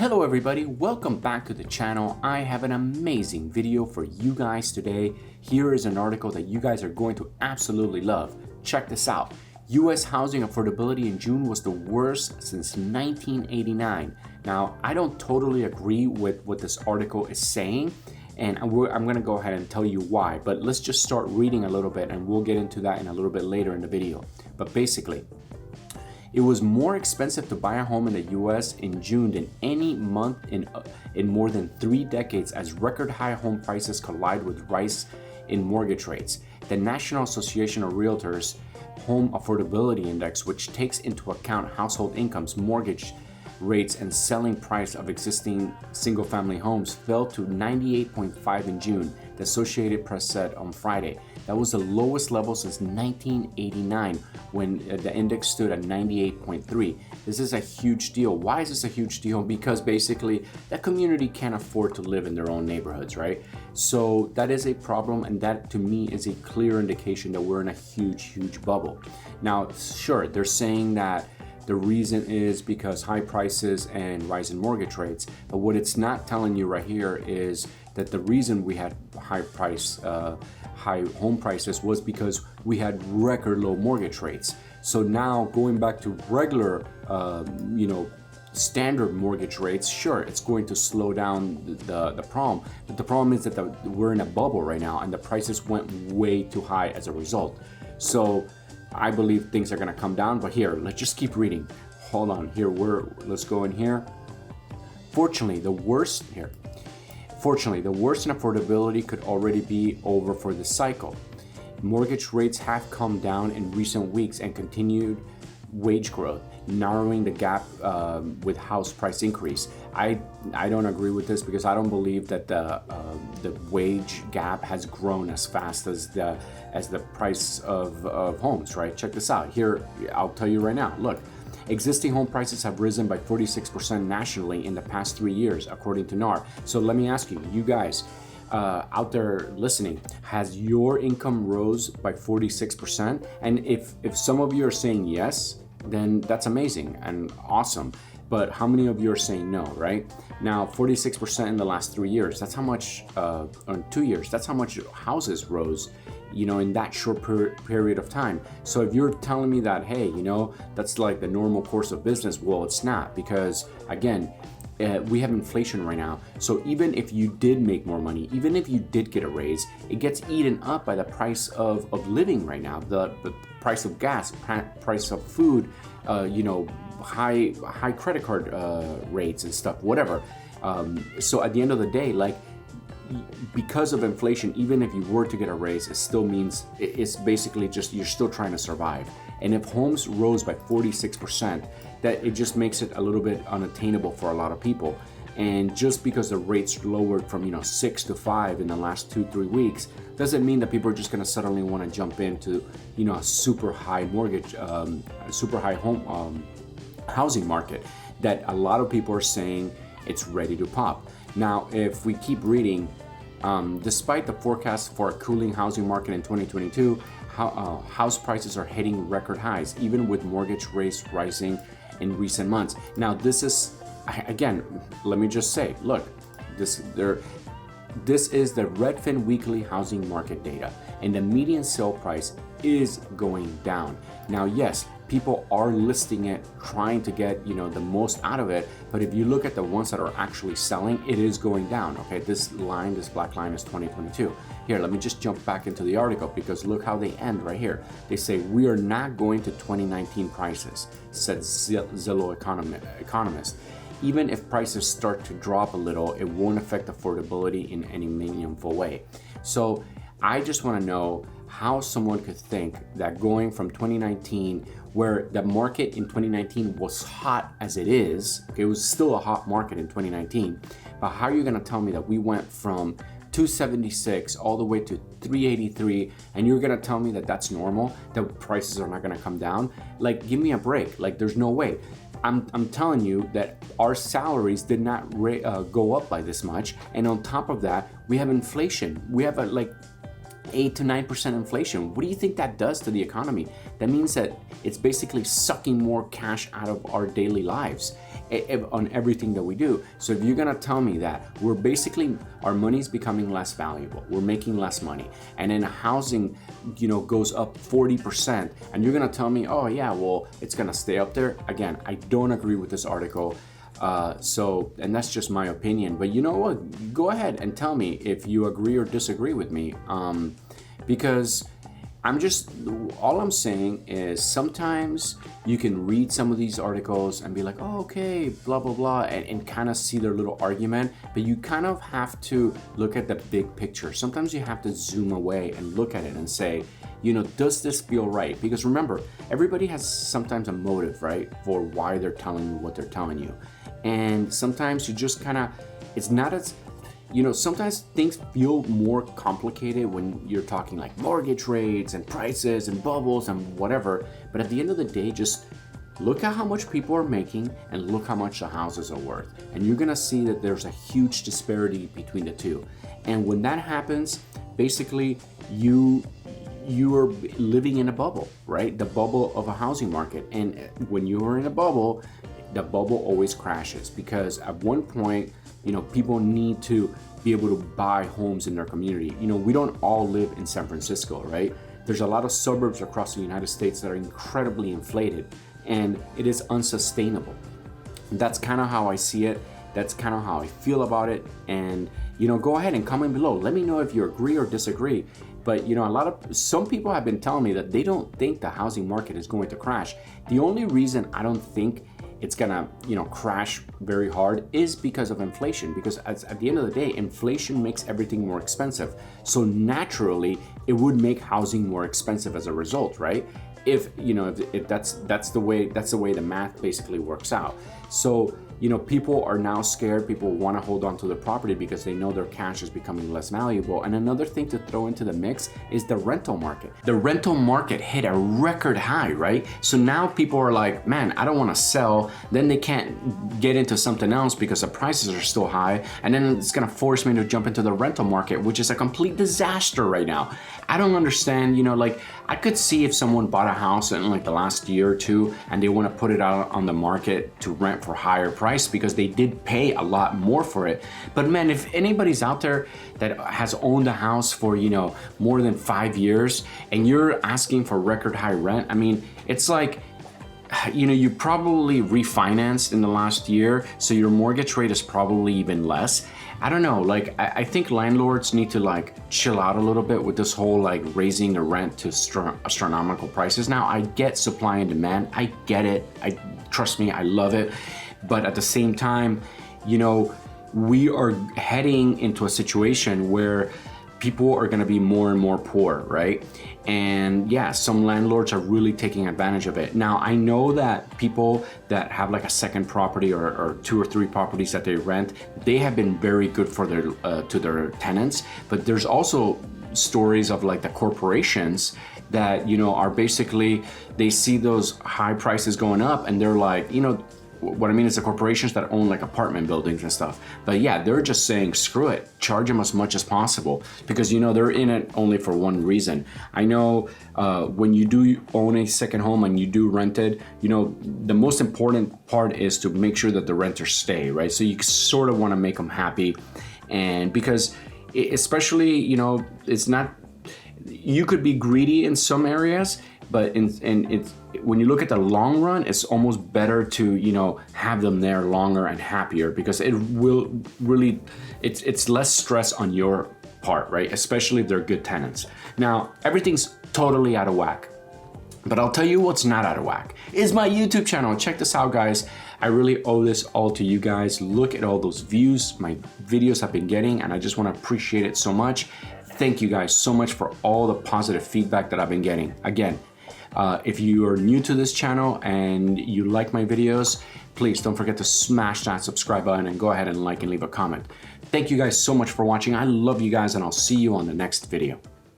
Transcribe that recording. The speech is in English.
Hello everybody, welcome back to the channel. I have an amazing video for you guys today. Here is an article that you guys are going to absolutely love. Check this out. US housing affordability in June was the worst since 1989. Now, I don't totally agree with what this article is saying, and I'm going to go ahead and tell you why, but let's just start reading a little bit and we'll get into that in a little bit later in the video. But basically, it was more expensive to buy a home in the US in June than any month in more than 3 decades as record high home prices collide with rise in mortgage rates. The National Association of Realtors Home Affordability Index, which takes into account household incomes, mortgage rates, and selling price of existing single-family homes, fell to 98.5 in June, the Associated Press said on Friday. That was the lowest level since 1989 when the index stood at 98.3. This is a huge deal. Why is this a huge deal? Because basically that community can't afford to live in their own neighborhoods, right? So that is a problem, and that to me is a clear indication that we're in a huge bubble. Now, sure, they're saying that the reason is because high prices and rise in mortgage rates, but what it's not telling you right here is that the reason we had high home prices was because we had record low mortgage rates. So now going back to regular, standard mortgage rates, sure, it's going to slow down the problem. But the problem is that we're in a bubble right now, and the prices went way too high as a result. So I believe things are going to come down, but here, let's just keep reading. Hold on, here, let's go in here. Fortunately, the worst in affordability could already be over for this cycle. Mortgage rates have come down in recent weeks and continued wage growth, narrowing the gap with house price increase. I don't agree with this because I don't believe that the wage gap has grown as fast as the price of homes, right? Check this out. Here, I'll tell you right now. Look, existing home prices have risen by 46% nationally in the past 3 years, according to NAR. So let me ask you, you guys out there listening, has your income rose by 46%? And if some of you are saying yes, then that's amazing and awesome. But how many of you are saying no, right? Now, 46% in the last 3 years, that's how much, in 2 years, that's how much houses rose, in that short period of time. So if you're telling me that, hey, that's like the normal course of business, well, it's not, because again, we have inflation right now. So even if you did make more money, even if you did get a raise, it gets eaten up by the price of living right now, the price of gas, price of food, high credit card rates and stuff, whatever. So at the end of the day, because of inflation, even if you were to get a raise, it still means it's basically just you're still trying to survive. And if homes rose by 46%, that it just makes it a little bit unattainable for a lot of people. And just because the rates lowered from 6 to 5 in the last 2-3 weeks doesn't mean that people are just going to suddenly want to jump into a super high mortgage, super high home housing market that a lot of people are saying it's ready to pop. Now, if we keep reading, despite the forecast for a cooling housing market in 2022, house prices are hitting record highs, even with mortgage rates rising in recent months. Now, this is, again, let me just say, look, this is the Redfin weekly housing market data, and the median sale price is going down. Now, yes, people are listing it, trying to get the most out of it, but if you look at the ones that are actually selling, it is going down. Okay, this black line is 2022. Here, let me just jump back into the article, because look how they end right here. They say, we are not going to 2019 prices, said Zillow economist. Even if prices start to drop a little, it won't affect affordability in any meaningful way. So I just want to know how someone could think that going from 2019, where the market in 2019 was hot as it is, okay, it was still a hot market in 2019, but how are you going to tell me that we went from 276 all the way to 383, and you're going to tell me that that's normal, that prices are not going to come down? Give me a break. There's no way. I'm telling you that our salaries did not go up by this much, and on top of that, we have inflation. We have a 8 to 9% inflation. What do you think that does to the economy? That means that it's basically sucking more cash out of our daily lives on everything that we do. So if you're gonna tell me that we're basically, our money's becoming less valuable, we're making less money, and then housing, goes up 40%, and you're gonna tell me, oh yeah, well, it's gonna stay up there. Again, I don't agree with this article. And that's just my opinion, but you know what? Go ahead and tell me if you agree or disagree with me, because all I'm saying is sometimes you can read some of these articles and be like, oh, okay, blah, blah, blah, and kind of see their little argument, but you kind of have to look at the big picture. Sometimes you have to zoom away and look at it and say, does this feel right? Because remember, everybody has sometimes a motive, right, for why they're telling you what they're telling you. And sometimes you just kind of, it's not as, sometimes things feel more complicated when you're talking like mortgage rates and prices and bubbles and whatever. But at the end of the day, just look at how much people are making and look how much the houses are worth. And you're gonna see that there's a huge disparity between the two. And when that happens, basically you are living in a bubble, right? The bubble of a housing market. And when you are in a bubble, the bubble always crashes because at one point, people need to be able to buy homes in their community. We don't all live in San Francisco, right? There's a lot of suburbs across the United States that are incredibly inflated, and it is unsustainable. That's kind of how I see it. That's kind of how I feel about it. And, go ahead and comment below. Let me know if you agree or disagree. But, some people have been telling me that they don't think the housing market is going to crash. The only reason I don't think it's gonna, crash very hard is because of inflation. Because at the end of the day, inflation makes everything more expensive. So naturally, it would make housing more expensive as a result, right? If that's the way the math basically works out. So people are now scared. People want to hold on to their property because they know their cash is becoming less valuable. And another thing to throw into the mix is the rental market. The rental market hit a record high, right? So now people are like, man, I don't want to sell. Then they can't get into something else because the prices are still high. And then it's going to force me to jump into the rental market, which is a complete disaster right now. I don't understand, I could see if someone bought a house in like the last year or two and they want to put it out on the market to rent for higher price because they did pay a lot more for it. But man, if anybody's out there that has owned a house for, more than 5 years and you're asking for record high rent, I mean, it's like, you probably refinanced in the last year, so your mortgage rate is probably even less. I don't know, I think landlords need to chill out a little bit with this whole raising the rent to astronomical prices. Now, I get supply and demand, I get it, trust me, I love it. But at the same time, we are heading into a situation where people are going to be more and more poor, right? And yeah, some landlords are really taking advantage of it. Now, I know that people that have a second property or 2 or 3 properties that they rent, they have been very good for their to their tenants. But there's also stories of the corporations that are basically, they see those high prices going up and they're like, what I mean is the corporations that own apartment buildings and stuff. But yeah, they're just saying, screw it, charge them as much as possible because they're in it only for one reason. I know when you do own a second home and you do rent it, the most important part is to make sure that the renters stay, right? So you sort of want to make them happy. And because especially, it's not, you could be greedy in some areas, but when you look at the long run, it's almost better to have them there longer and happier because it will really, it's less stress on your part, right? Especially if they're good tenants. Now, everything's totally out of whack, but I'll tell you what's not out of whack is my YouTube channel. Check this out, guys. I really owe this all to you guys. Look at all those views my videos have been getting, and I just want to appreciate it so much. Thank you guys so much for all the positive feedback that I've been getting. Again, if you are new to this channel and you like my videos, please don't forget to smash that subscribe button and go ahead and like and leave a comment. Thank you guys so much for watching. I love you guys, and I'll see you on the next video.